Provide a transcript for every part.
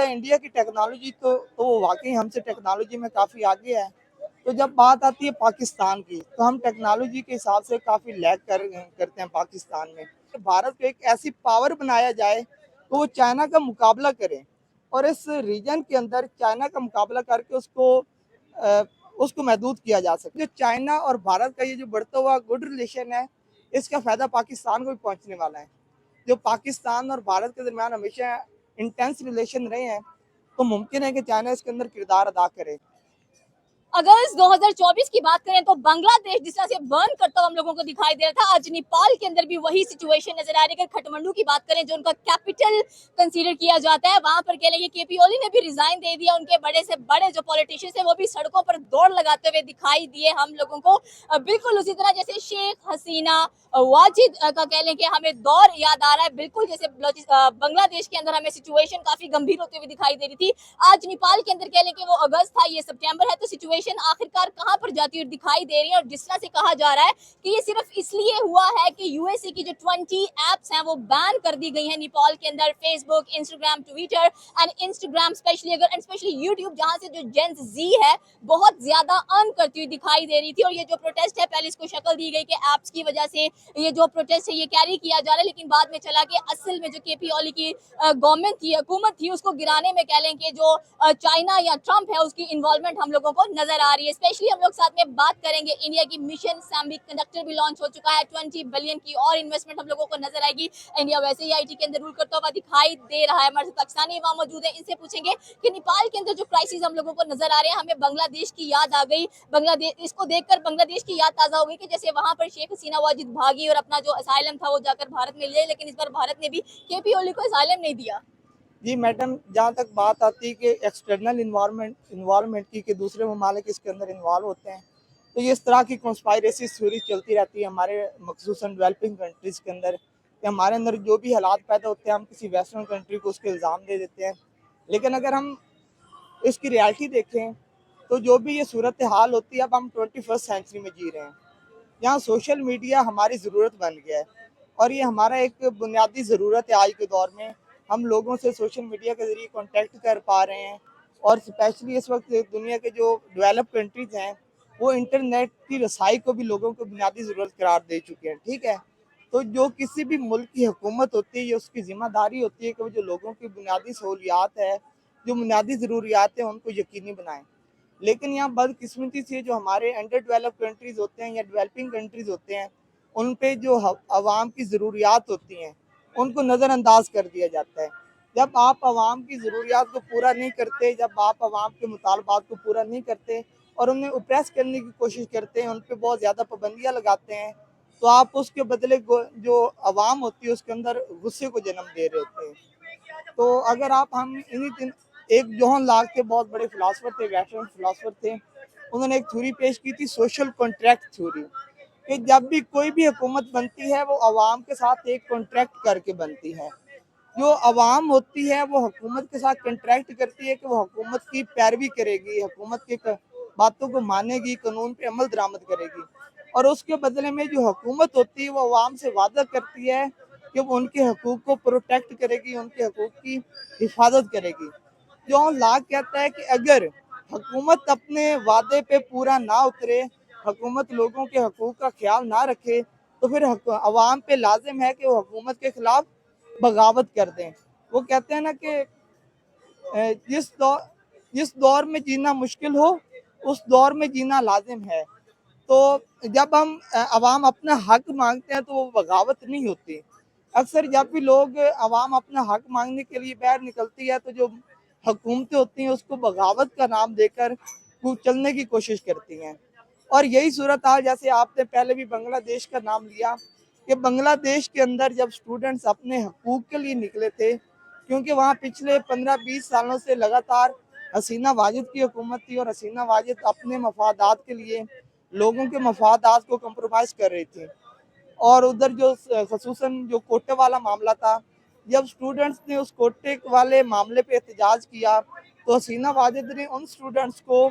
है इंडिया की टेक्नोलॉजी तो वो वाकई हमसे टेक्नोलॉजी में काफ़ी आगे है। तो जब बात आती है पाकिस्तान की, तो हम टेक्नोलॉजी के हिसाब से काफ़ी लैग करते हैं पाकिस्तान में। तो भारत को एक ऐसी पावर बनाया जाए तो वो चाइना का मुकाबला करे और इस रीजन के अंदर चाइना का मुकाबला करके अ, उसको महदूद किया जा सके। जो चाइना और भारत का ये जो बढ़ता हुआ गुड रिलेशन है, इसका फ़ायदा पाकिस्तान को भी पहुंचने वाला है। जो पाकिस्तान और भारत के दरमियान हमेशा इंटेंस रिलेशन रहे हैं, तो मुमकिन है कि चाइना इसके अंदर किरदार अदा करे। अगस्त 2024 की बात करें तो बांग्लादेश जिस तरह से बर्न करता हुआ हम लोगों को दिखाई दे रहा था, आज नेपाल के अंदर भी वही सिचुएशन नजर आ रही है। खटमंडू की बात करें जो उनका कैपिटल कंसीडर किया जाता है, वहां पर कह लेंगे केपी ओली ने भी रिजाइन दे दिया। उनके बड़े से बड़े जो पॉलिटिशियंस है वो भी सड़कों पर दौड़ लगाते हुए दिखाई दिए हम लोगों को। बिल्कुल उसी तरह जैसे शेख हसीना वाजिद का कह लें कि हमें दौर याद आ रहा है, बिल्कुल जैसे बांग्लादेश के अंदर हमें सिचुएशन काफी गंभीर होते हुए दिखाई दे रही थी। आज नेपाल के अंदर कह लें कि वो अगस्त था, ये सितंबर है, तो सिचुएशन आखिरकार कहां पर जाती हुई दिखाई दे रही है। और जिस तरह से कहा जा रहा है कि ये सिर्फ इसलिए हुआ है कि यूएसए की जो 20 एप्स हैं वो बैन कर दी गई हैं नेपाल के अंदर, Facebook, Instagram, Twitter and Instagram specially YouTube, जहां से जो जेन जी है बहुत ज्यादा अर्न करती हुई दिखाई दे रही थी। और ये जो प्रोटेस्ट है, पहले इसको शक्ल दी गई कि एप्स की वजह से ये जो प्रोटेस्ट है ये कैरी किया जा रहा है, लेकिन बाद में चला कि असल में जो केपी ओली की गवर्नमेंट थी, हुकूमत थी, उसको गिराने में कह लें कि जो चाइना या ट्रंप है उसकी इन्वॉल्वमेंट हम लोगों को नजर आ रही है। स्पेशली हम लोग साथ में बात करेंगे इंडिया की मिशन सैम्बिक कंडक्टर भी लॉन्च हो चुका है, 20 बिलियन की और इन्वेस्टमेंट हम लोगों को नजर आएगी। इंडिया वैसे ही आईटी के अंदर रूल करता हुआ दिखाई दे रहा है। हमारे साथ पाकिस्तानी वहां मौजूद है, इनसे पूछेंगे कि नेपाल के अंदर जो क्राइसिस हम लोगों को नजर आ रहे हैं, हमें बांग्लादेश की याद आ गई। बांग्लादेश, इसको देखकर बांग्लादेश की याद ताजा हो गई कि जैसे वहां पर शेख हसीना वाजिद भागी और अपना जो असाइलम था वो जाकर भारत में ले, लेकिन इस बार भारत ने भी केपी ओली को असाइलम नहीं दिया। जी मैडम, जहाँ तक बात आती है कि एक्सटर्नल इन्वायरमेंट की कि दूसरे ममालिक इसके अंदर इन्वॉल्व होते हैं, तो ये इस तरह की कॉन्स्पायरेसी थ्योरी चलती रहती है हमारे मखसूसन डेवलपिंग कंट्रीज़ के अंदर कि हमारे अंदर जो भी हालात पैदा होते हैं हम किसी वेस्टर्न कंट्री को उसके इल्ज़ाम दे देते हैं। लेकिन अगर हम इसकी रियलिटी देखें तो जो भी ये सूरत हाल होती है, अब हम 21st सेंचुरी में जी रहे हैं, यहाँ सोशल मीडिया हमारी ज़रूरत बन गया है और ये हमारा एक बुनियादी ज़रूरत है। आज के दौर में हम लोगों से सोशल मीडिया के ज़रिए कांटेक्ट कर पा रहे हैं और स्पेशली इस वक्त दुनिया के जो डेवलप कंट्रीज़ हैं वो इंटरनेट की रसाई को भी लोगों को बुनियादी ज़रूरत करार दे चुके हैं। ठीक है, तो जो किसी भी मुल्क की हुकूमत होती है ये उसकी ज़िम्मेदारी होती है कि वो जो लोगों की बुनियादी सहूलियात है, जो बुनियादी ज़रूरियात हैं उनको यकीनी बनाएं। लेकिन यहाँ बदकिस्मती से जो हमारे अंडर डेवलप कंट्रीज़ होते हैं या डेवलपिंग कंट्रीज़ होते हैं, उन पे जो आवाम की ज़रूरियात होती हैं उनको नज़रअंदाज कर दिया जाता है। जब आप आवाम की ज़रूरियात को पूरा नहीं करते, जब आप आवाम के मुतालबात को पूरा नहीं करते और उन्हें ओप्रेस करने की कोशिश करते हैं, उन पर बहुत ज़्यादा पाबंदियाँ लगाते हैं, तो आप उसके बदले जो आवाम होती है उसके अंदर गुस्से को जन्म दे रहे होते हैं। तो अगर आप हम इन्हीं दिन एक जॉन लाक के बहुत बड़े फिलासफर थे, वेस्टर्न फिलासफर थे, उन्होंने एक थ्योरी पेश की थी, सोशल कॉन्ट्रैक्ट थ्योरी, कि जब भी कोई भी हुकूमत बनती है वो आवाम के साथ एक कॉन्ट्रैक्ट करके बनती है। जो आवाम होती है वो हुकूमत के साथ कॉन्ट्रैक्ट करती है कि वो हुकूमत की पैरवी करेगी, हुकूमत की बातों को मानेगी, कानून पे अमल दरामद करेगी और उसके बदले में जो हुकूमत होती है वो आवाम से वादा करती है कि वो उनके हकूक़ को प्रोटेक्ट करेगी, उनके हकूक़ की हिफाजत करेगी। जॉन लॉक कहता है कि अगर हुकूमत अपने वादे पे पूरा ना उतरे, हुकूमत लोगों के हकूक़ का ख्याल ना रखे, तो फिर अवाम पे लाजिम है कि वो हुकूमत के खिलाफ बगावत कर दें। वो कहते हैं ना कि जिस दौर में जीना मुश्किल हो उस दौर में जीना लाजिम है। तो जब हम अवाम अपना हक मांगते हैं तो वो बगावत नहीं होती। अक्सर जब भी लोग अवाम अपना हक मांगने के लिए बाहर निकलती है तो जो हुकूमतें होती हैं उसको बगावत का नाम देकर वो चलने की कोशिश करती हैं। और यही सूरत हाल, जैसे आपने पहले भी बांग्लादेश का नाम लिया, कि बांग्लादेश के अंदर जब स्टूडेंट्स अपने हकूक़ के लिए निकले थे, क्योंकि वहाँ पिछले 15-20 सालों से लगातार हसीना वाजिद की हुकूमत थी और हसीना वाजिद अपने मफादात के लिए लोगों के मफादात को कंप्रोमाइज़ कर रही थी। और उधर जो ख़ुसूसन जो कोटे वाला मामला था, जब स्टूडेंट्स ने उस कोटे वाले मामले पे एहतजाज किया तो हसीना वाजिद ने उन स्टूडेंट्स को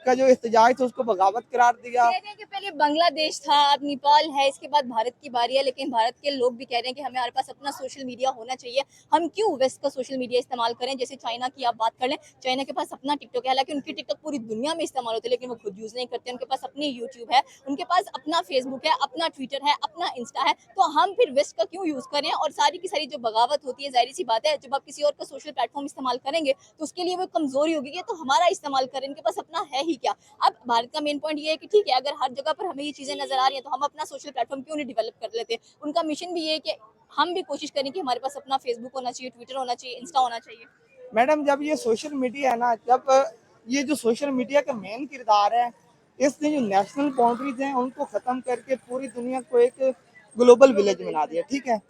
का जो एहतजाज था उसको बगावत करार दिया। कह रहे हैं कि पहले बांग्लादेश था, अब नेपाल है, इसके बाद भारत की बारी है, लेकिन भारत के लोग भी कह रहे हैं कि हमारे पास अपना सोशल मीडिया होना चाहिए। हम क्यों वेस्ट का सोशल मीडिया इस्तेमाल करें? जैसे चाइना की आप बात कर लें, चाइना के पास अपना टिकटॉक है, हालांकि उनकी टिकटॉक पूरी दुनिया में इस्तेमाल होती है, लेकिन वो खुद यूज नहीं करते। उनके पास अपनी यूट्यूब है, उनके पास अपना फेसबुक है, अपना ट्विटर है, अपना इंस्टा है। तो हम फिर वेस्ट का क्यों यूज करें? और सारी की सारी जो बगावत होती है, जाहिर सी बात है, जब आप किसी और का सोशल प्लेटफॉर्म इस्तेमाल करेंगे तो उसके लिए वो कमजोरी होगी कि तो हमारा इस्तेमाल करें, इनके पास अपना है ही क्या। अब भारत का मेन पॉइंट ये है कि ठीक है, अगर हर जगह पर हमें ये चीजें नजर आ रही है तो हम अपना सोशल प्लेटफॉर्म क्यों नहीं डेवलप कर लेते। उनका मिशन भी ये है कि हम भी कोशिश करें कि हमारे पास अपना फेसबुक होना चाहिए, ट्विटर होना चाहिए, इंस्टा होना चाहिए। मैडम जब ये सोशल मीडिया है ना, जब ये जो सोशल मीडिया का मेन किरदार है, इसने जो नेशनल बाउंड्रीज हैं उनको खत्म करके पूरी दुनिया को एक ग्लोबल विलेज बना दिया। ठीक है,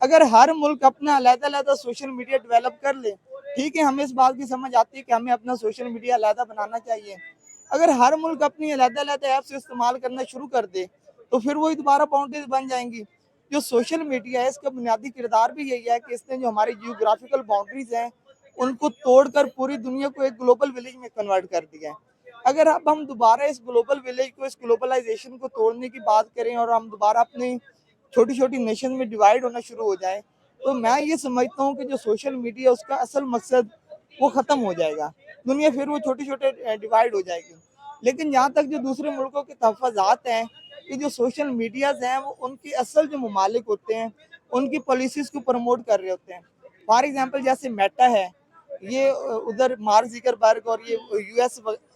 अगर हर मुल्क अपना अलग-अलग सोशल मीडिया डेवलप कर ले, ठीक है, हमें इस बात की समझ आती है कि हमें अपना सोशल मीडिया अलग बनाना चाहिए। अगर हर मुल्क अपनी अलग-अलग ऐप्स इस्तेमाल करना शुरू कर दे, तो फिर वही दोबारा बाउंड्रीज बन जाएंगी। जो सोशल मीडिया है इसका बुनियादी किरदार भी यही है कि इसने जो हमारी जियोग्राफिकल बाउंड्रीज हैं उनको तोड़कर पूरी दुनिया को एक ग्लोबल विलेज में कन्वर्ट कर दिया है। अगर अब हम दोबारा इस ग्लोबल विलेज को, इस ग्लोबलाइजेशन को तोड़ने की बात करें और हम दोबारा अपनी छोटी छोटी नेशन में डिवाइड होना शुरू हो जाए, तो मैं ये समझता हूँ कि जो सोशल मीडिया उसका असल मकसद वो खत्म हो जाएगा। दुनिया फिर वो छोटे छोटे डिवाइड हो जाएगी। लेकिन जहाँ तक जो दूसरे मुल्कों के तहफ़्फ़ुज़ात हैं कि जो सोशल मीडियाज़ हैं वो उनके असल जो ममालिक होते हैं उनकी पॉलिसीज़ को प्रमोट कर रहे होते हैं। फॉर एग्जांपल जैसे मेटा है, ये उधर मार्क ज़ुकरबर्ग और ये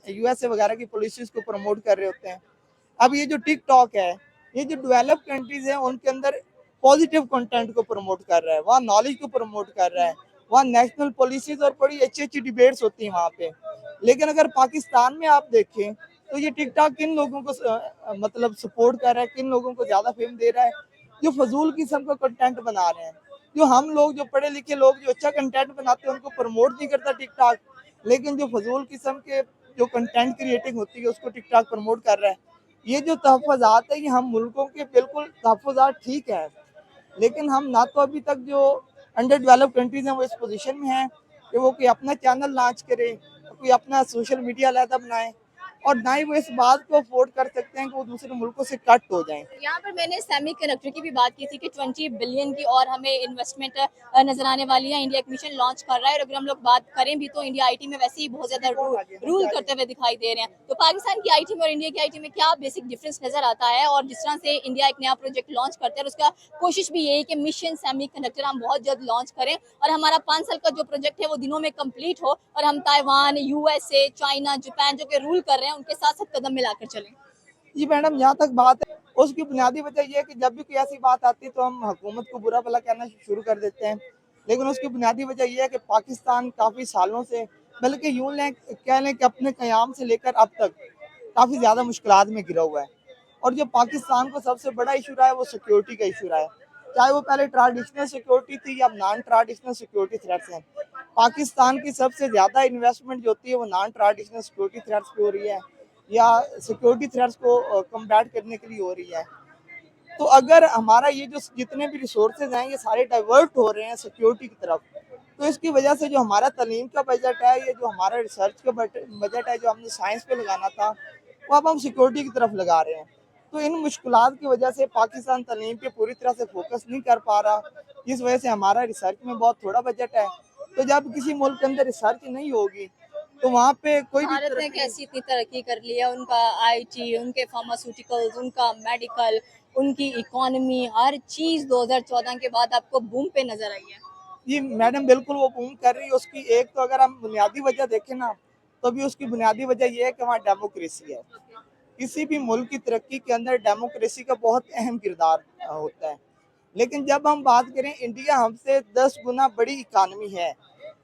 यूएसए वगैरह की पॉलिसीज़ को प्रमोट कर रहे होते हैं। अब ये जो टिकटॉक है, ये जो डेवलप्ड कंट्रीज़ हैं उनके अंदर पॉजिटिव कंटेंट को प्रमोट कर रहा है, वहाँ नॉलेज को प्रमोट कर रहा है, वहाँ नेशनल पॉलिसीज़ और बड़ी अच्छी-अच्छी डिबेट्स होती हैं वहाँ पे। लेकिन अगर पाकिस्तान में आप देखें, तो ये टिकटॉक किन लोगों को मतलब सपोर्ट कर रहा है, किन लोगों को ज़्यादा फेम दे रहा है, जो फजूल किस्म का कंटेंट बना रहे हैं। जो हम लोग, जो पढ़े लिखे लोग जो अच्छा कंटेंट बनाते हैं उनको प्रमोट नहीं करता टिकटॉक, लेकिन जो फजूल किस्म के जो कंटेंट क्रिएटिंग होती है उसको टिकटॉक प्रमोट कर रहा है। ये जो तहफ़्फ़ुज़ात है ये हम मुल्कों के बिल्कुल तहफ़्फ़ुज़ात ठीक है, लेकिन हम ना तो अभी तक जो अंडर डेवलप्ड कंट्रीज़ हैं वो इस पोजीशन में हैं कि वो कोई अपना चैनल लॉन्च करे, कोई अपना सोशल मीडिया अलहदा बनाए, और ना ही वो इस बात को अफोर्ड कर सकते हैं कि वो दूसरे मुल्कों से कट हो जाएं। यहाँ पर मैंने सेमीकंडक्टर की भी बात की थी कि 20 बिलियन की और हमें इन्वेस्टमेंट नजर आने वाली है। इंडिया एक मिशन लॉन्च कर रहा है, और अगर हम लोग बात करें भी तो इंडिया आईटी में वैसे ही बहुत ज्यादा रूल करते हुए दिखाई दे रहे हैं। तो पाकिस्तान की आईटी में और इंडिया की आईटी में क्या बेसिक डिफरेंस नजर आता है? और जिस तरह से इंडिया एक नया प्रोजेक्ट लॉन्च करता है, उसका कोशिश भी यही कि मिशन सेमीकंडक्टर हम बहुत जल्द लॉन्च करें और हमारा 5 साल का जो प्रोजेक्ट है वो दिनों में कंप्लीट हो, और हम ताइवान, यूएसए, चाइना, जापान जो कि रूल कर रहे हैं उनके साथ साथ कदम मिलाकर चलें। जी मैडम, जहाँ तक बात है उसकी बुनियादी वजह ये है कि जब भी कोई ऐसी बात आती है तो हम हुकूमत को बुरा भला कहना शुरू कर देते हैं। लेकिन उसकी बुनियादी वजह ये है कि पाकिस्तान काफ़ी सालों से, बल्कि यूँ लें कह लें कि अपने क़याम से लेकर अब तक काफ़ी ज़्यादा मुश्किलात में घिरा हुआ है। और जो पाकिस्तान को सबसे बड़ा इशू रहा है वो सिक्योरिटी का इशू रहा है। चाहे वो पहले ट्रेडिशनल सिक्योरिटी थी या नॉन ट्रेडिशनल सिक्योरिटी थ्रेट्स हैं। पाकिस्तान की सबसे ज़्यादा इन्वेस्टमेंट जो होती है वो नॉन ट्रेडिशनल सिक्योरिटी थ्रेट्स पे हो रही है या सिक्योरिटी थ्रेट्स को कम्बैट करने के लिए हो रही है। तो अगर हमारा ये जो जितने भी रिसोर्सेज हैं ये सारे डाइवर्ट हो रहे हैं सिक्योरिटी की तरफ, तो इसकी वजह से जो हमारा तालीम का बजट है, ये जो हमारा रिसर्च का बजट है जो हमने साइंस पे लगाना था, वो अब हम सिक्योरिटी की तरफ लगा रहे हैं। तो इन मुश्किलात की वजह से पाकिस्तान तालीम पे पूरी तरह से फोकस नहीं कर पा रहा, इस वजह से हमारा रिसर्च में बहुत थोड़ा बजट है। तो जब किसी मुल्क के अंदर रिसर्च नहीं होगी तो वहाँ पे कोई भी भारत ने कैसी इतनी तरक्की कर ली है, उनका आईटी, उनके फार्मास्यूटिकल्स, उनका मेडिकल, उनकी इकोनॉमी, हर चीज 2014 के बाद आपको बूम पे नजर आई है। जी मैडम, बिल्कुल वो बूम कर रही है। उसकी एक तो अगर हम बुनियादी वजह देखें ना, तो भी उसकी बुनियादी वजह ये है कि वहाँ डेमोक्रेसी है। किसी भी मुल्क की तरक्की के अंदर डेमोक्रेसी का बहुत अहम किरदार होता है। लेकिन जब हम बात करें, इंडिया हमसे 10 गुना बड़ी इकानमी है।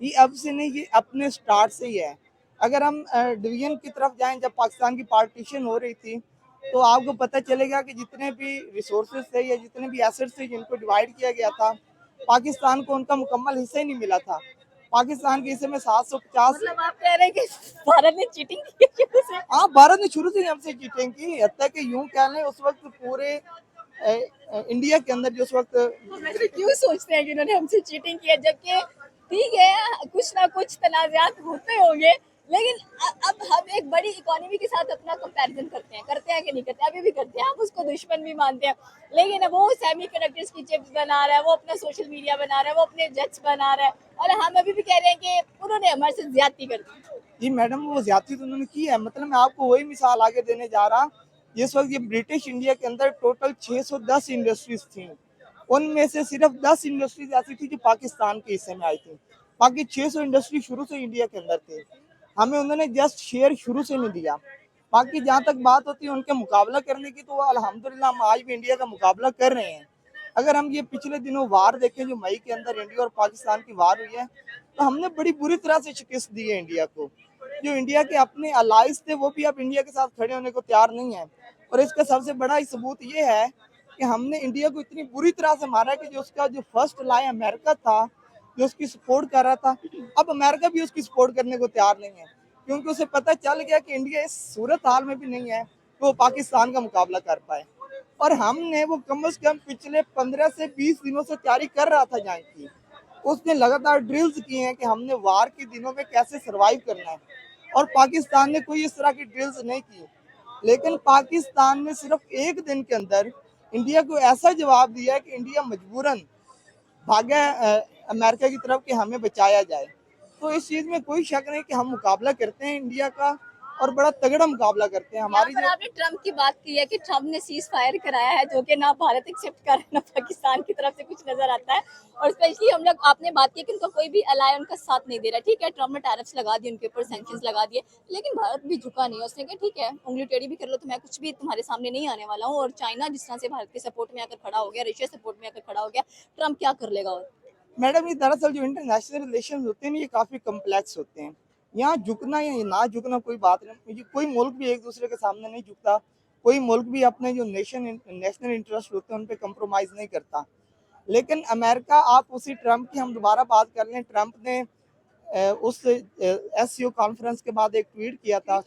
ये अब से नहीं, ये अपने स्टार्ट से ही है। अगर हम डिवीजन की तरफ जाएं, जब पाकिस्तान की पार्टीशन हो रही थी तो आपको पता चलेगा कि जितने भी रिसोर्सेज थे या जितने भी एसेट्स थे जिनको डिवाइड किया गया था, पाकिस्तान को उनका मुकम्मल हिस्सा ही नहीं मिला था। पाकिस्तान के हिस्से में 750। मतलब आप कह रहे हैं कि भारत ने चीटिंग की है शुरू से? हाँ, भारत ने शुरू से ही हमसे चीटिंग की। हत्ता कि यूं कह लें उस वक्त पूरे इंडिया के अंदर जो उस वक्त हम ऐसे क्यों सोचते हैं कि उन्होंने हमसे चीटिंग की है, जबकि ठीक है कुछ ना कुछ तनाज़ात होते होंगे, लेकिन अब हम एक बड़ी इकोनॉमी के साथ अपना कंपैरिजन करते हैं कि नहीं करते, अभी भी करते हैं, हम उसको दुश्मन भी मानते हैं। लेकिन अब वो सेमी कंडक्टर्स की चिप्स बना रहा है, वो अपना सोशल मीडिया बना रहा है, वो अपने जेट्स बना रहा है, और हम अभी भी कह रहे हैं कि उन्होंने हमारे साथ ज्यादती कर दी। जी मैडम, वो ज्यादती तो उन्होंने की है। मतलब मैं आपको वही मिसाल आगे देने जा रहा। जिस वक्त ये ब्रिटिश इंडिया के अंदर टोटल 610 इंडस्ट्रीज थी, उनमें से सिर्फ 10 इंडस्ट्रीज ऐसी थी जो पाकिस्तान के हिस्से में आई थी। बाकी 600 इंडस्ट्री शुरू से इंडिया के अंदर थी। हमें उन्होंने जस्ट शेयर शुरू से नहीं दिया। बाकी जहाँ तक बात होती है उनके मुकाबला करने की, तो अल्हम्दुलिल्लाह हम आज भी इंडिया का मुकाबला कर रहे हैं। अगर हम ये पिछले दिनों वार देखें जो मई के अंदर इंडिया और पाकिस्तान की वार हुई है, तो हमने बड़ी बुरी तरह से शिकस्त दी है इंडिया को। जो इंडिया के अपने अलाइज थे वो भी अब इंडिया के साथ खड़े होने को तैयार नहीं है। और इसका सबसे बड़ा सबूत ये है कि हमने इंडिया को इतनी बुरी तरह से मारा कि जो उसका जो फर्स्ट लाई अमेरिका था, जो उसकी सपोर्ट कर रहा था, अब अमेरिका भी उसकी सपोर्ट करने को तैयार नहीं है, क्योंकि उसे पता चल गया कि इंडिया इस सूरत हाल में भी नहीं है कि वो पाकिस्तान का मुकाबला कर पाए। और हमने वो कम से कम पिछले 15 से 20 दिनों से तैयारी कर रहा था जंग की। उसने लगातार ड्रिल्स किए हैं कि हमने वार के दिनों में कैसे सरवाइव करना है, और पाकिस्तान ने कोई इस तरह की ड्रिल्स नहीं की। लेकिन पाकिस्तान ने सिर्फ एक दिन के अंदर इंडिया को ऐसा जवाब दिया है कि इंडिया मजबूरन भागे अमेरिका की तरफ कि हमें बचाया जाए। तो इस चीज़ में कोई शक नहीं कि हम मुकाबला करते हैं इंडिया का, और बड़ा तगड़ा मुकाबला करते हैं। यहाँ हमारी पर जो आपने ट्रम्प की बात की है कि ट्रम्प ने सीज फायर कराया है, जो कि ना भारत एक्सेप्ट कर रहा है ना पाकिस्तान की तरफ से कुछ नजर आता है। और स्पेशली हम लोग, आपने बात की कि उनका कोई भी अलाय उनका साथ नहीं दे रहा। ठीक है, ट्रम्प ने टैरिफ्स लगा दिए, उनके ऊपर सैंक्शंस लगा दिए, लेकिन भारत भी झुका नहीं है। उसने कहा ठीक है, उंगली टेढ़ी भी कर लो तो मैं कुछ भी तुम्हारे सामने नहीं आने वाला हूँ। और चाइना जिस तरह से भारत के सपोर्ट में आकर खड़ा हो गया, रशिया सपोर्ट में आकर खड़ा हो गया, ट्रम्प क्या कर लेगा? और मैडम, ये दरअसल जो इंटरनेशनल रिलेशन होते हैं ये काफ़ी कम्प्लेक्स होते हैं। यहाँ झुकना या ना झुकना कोई बात नहीं। ये कोई मुल्क भी एक दूसरे के सामने नहीं झुकता। कोई मुल्क भी अपने जो नेशनल इंटरेस्ट होते हैं उन पे कम्प्रोमाइज़ नहीं करता। लेकिन अमेरिका, आप उसी ट्रम्प की हम दोबारा बात कर लें। ट्रम्प ने उस एससीओ कॉन्फ्रेंस के बाद एक ट्वीट किया था।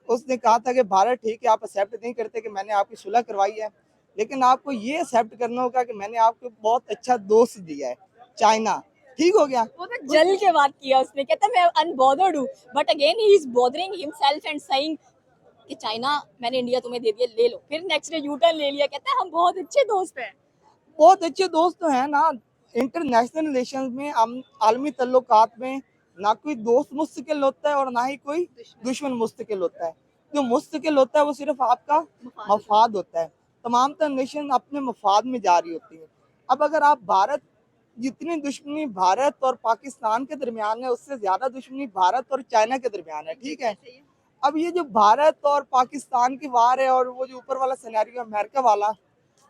उसने कहा था कि भारत ठीक है, आप एक्सेप्ट नहीं करते कि मैंने आपकी सुलह करवाई है, लेकिन आपको ये एक्सेप्ट करना होगा कि मैंने आपको बहुत अच्छा दोस्त दिया है, चाइना। ठीक हो गया। वो तो जल के बात किया उसने, कहता मैं अनबॉदर्ड हूँ, but again he is bothering himself and saying कि चाइना मैंने इंडिया तुम्हें दे दिया, ले लो। फिर नेक्स्ट डे यू टर्न ले लिया, कहता है हम बहुत अच्छे दोस्त हैं। बहुत अच्छे दोस्त तो हैं ना। इंटरनेशनल रिलेशन में, आलमी तल्लुकात में ना कोई दोस्त मुस्तकिल होता है और ना ही कोई दुश्मन मुस्तकिल होता है। जो मुस्तकिल होता है वो सिर्फ आपका मफाद होता है। तमाम तर नेशन अपने मफाद में जा रही होती है। अब अगर आप भारत, जितनी दुश्मनी भारत और पाकिस्तान के दरमियान है उससे ज्यादा दुश्मनी भारत और चाइना के दरमियान है। ठीक है, अब ये जो भारत और पाकिस्तान की वार है और वो जो ऊपर वाला सिनेरियो अमेरिका वाला,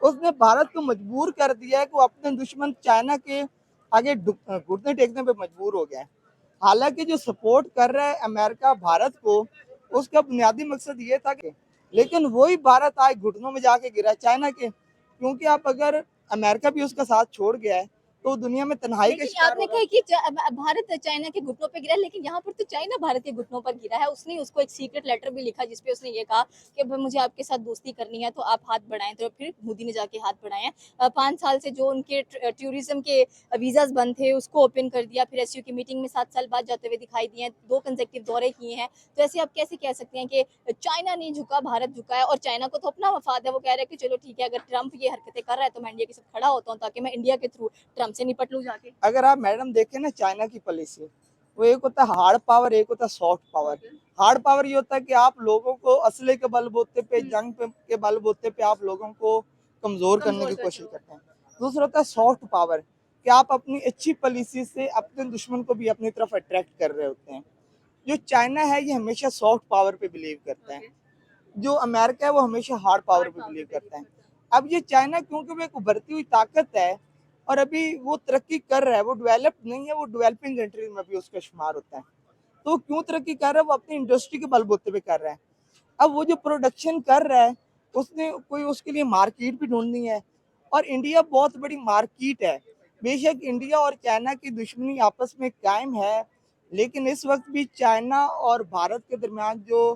उसने भारत को मजबूर कर दिया है कि वो अपने दुश्मन चाइना के आगे घुटने टेकने पे मजबूर हो गया है। हालांकि जो सपोर्ट कर रहा है अमेरिका भारत को, उसका बुनियादी मकसद ये था कि, लेकिन वही भारत आज घुटनों में जाके गिरा चाइना के, क्योंकि आप अगर अमेरिका भी उसका साथ छोड़ गया है तो दुनिया में तन्हाई का लेकिन शिकार आपने होगा। कहा कि भारत चाइना के घुटनों पर गिरा है, लेकिन यहाँ पर तो चाइना भारत के घुटनों पर गिरा है। उसने उसको एक सीक्रेट लेटर भी लिखा जिसपे उसने ये कहा कि भाई मुझे आपके साथ दोस्ती करनी है तो आप हाथ बढ़ाएं। तो फिर मोदी ने जाके हाथ बढ़ाए हैं। 5 साल से जो उनके टूरिज्म के वीजाज बंद थे उसको ओपन कर दिया। फिर एसयू की मीटिंग में 7 साल बाद जाते हुए दिखाई दिए हैं, 2 कंसेक्टिव दौरे किए हैं। तो ऐसे आप कैसे कह सकते हैं कि चाइना नहीं झुका, भारत झुका है? और चाइना को तो अपना मफाद है, वो कह रहे हैं कि चलो ठीक है, अगर ट्रम्प ये हरकतें कर रहा है तो मैं इंडिया के साथ खड़ा होता हूँ ताकि मैं इंडिया के थ्रू ट्रम्प से निपट लूँ जाके। अगर आप मैडम देखें ना चाइना की पॉलिसी, वो एक होता है हार्ड पावर, एक होता है सॉफ्ट पावर। हार्ड पावर ये होता है कि आप लोगों को असले के बलबूते पे, जंग पे के बलबूते पे आप लोगों को कमजोर करने की कोशिश करते हैं। दूसरा होता है सॉफ्ट पावर, कि आप अपनी अच्छी पॉलिसी से अपने दुश्मन को भी अपनी तरफ अट्रैक्ट कर रहे होते हैं। जो चाइना है ये हमेशा सॉफ्ट पावर पे बिलीव करता है, जो अमेरिका है वो हमेशा हार्ड पावर पे बिलीव करता है। अब ये चाइना, क्योंकि वो एक उभरती हुई ताकत है और अभी वो तरक्की कर रहा है, वो डेवलप्ड नहीं है, वो डेवलपिंग कंट्री में भी उसका शुमार होता है। तो क्यों तरक्की कर रहा है? वो अपनी इंडस्ट्री के बलबूते पे कर रहा है। अब वो जो प्रोडक्शन कर रहा है उसने कोई उसके लिए मार्केट भी ढूंढनी है, और इंडिया बहुत बड़ी मार्केट है। बेशक इंडिया और चाइना की दुश्मनी आपस में कायम है, लेकिन इस वक्त भी चाइना और भारत के दरमियान जो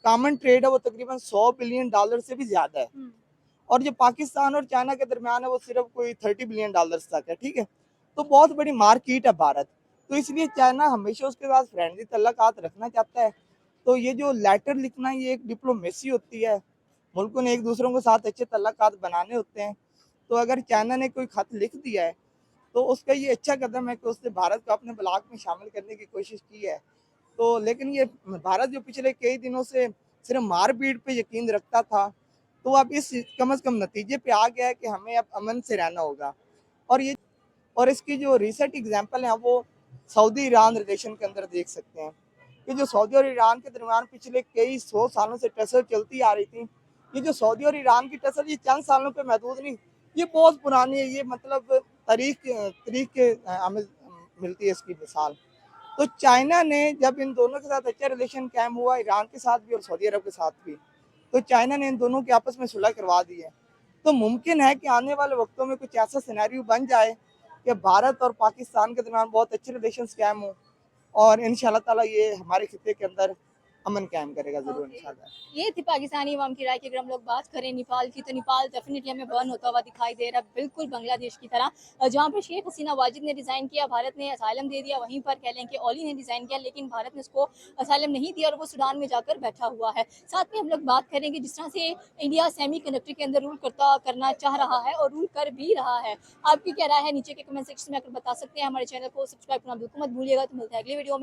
कॉमन ट्रेड है वो तकरीबन $100 बिलियन से भी ज्यादा है, और जो पाकिस्तान और चाइना के दरमियान है वो सिर्फ कोई $30 बिलियन तक है। ठीक है, तो बहुत बड़ी मार्केट है भारत। तो इसलिए चाइना हमेशा उसके साथ फ्रेंडली तल्लुकात रखना चाहता है। तो ये जो लेटर लिखना ये एक डिप्लोमेसी होती है, मुल्कों ने एक दूसरों के साथ अच्छे तल्लुकात बनाने होते हैं। तो अगर चाइना ने कोई खत लिख दिया है तो उसका ये अच्छा कदम है कि उसने भारत को अपने ब्लॉक में शामिल करने की कोशिश की है। तो लेकिन ये भारत जो पिछले कई दिनों से सिर्फ मारपीट पे यकीन रखता था, तो अब इस कम से कम नतीजे पे आ गया है कि हमें अब अमन से रहना होगा। और ये और इसकी जो रिसेंट एग्जांपल है वो सऊदी ईरान रिलेशन के अंदर देख सकते हैं कि जो सऊदी और ईरान के दरमियान पिछले कई 100 सालों से टसल चलती आ रही थी, ये जो सऊदी और ईरान की टसल ये चंद सालों पे महदूद नहीं, ये बहुत पुरानी है। ये मतलब तारीख के हमें मिलती है इसकी मिसाल। तो चाइना ने जब इन दोनों के साथ अच्छा रिलेशन कायम हुआ, ईरान के साथ भी और सऊदी अरब के साथ भी, तो चाइना ने इन दोनों के आपस में सुलह करवा दी है। तो मुमकिन है कि आने वाले वक्तों में कुछ ऐसा सिनेरियो बन जाए कि भारत और पाकिस्तान के दरमियान बहुत अच्छे रिलेशंस कायम हो, और इंशाल्लाह ताला ये हमारे खिते के अंदर अमन कायम करेगा ज़रूर इंशाल्लाह। ये थी पाकिस्तानी अवाम की राय की। अगर हम लोग बात करें नेपाल की, तो नेपाल डेफिनेटली हमें बर्न होता हुआ दिखाई दे रहा है, बिल्कुल बांग्लादेश की तरह। जहाँ पर शेख हसीना वाजिद ने डिज़ाइन किया, भारत ने असाइलम दे दिया, वहीं पर कह लें कि ओली ने डिज़ाइन किया, लेकिन भारत ने उसको असाइलम नहीं दिया और वो सूडान में जाकर बैठा हुआ है। साथ में हम लोग बात करेंगे जिस तरह से इंडिया सेमी कंडक्टर के अंदर रूल करना चाह रहा है और रूल कर भी रहा है। आपकी क्या राय है नीचे के कमेंट सेक्शन में आकर बता सकते हैं। हमारे चैनल को सब्सक्राइब करना बिल्कुल मत भूलिएगा। तो मिलता है अगली वीडियो में।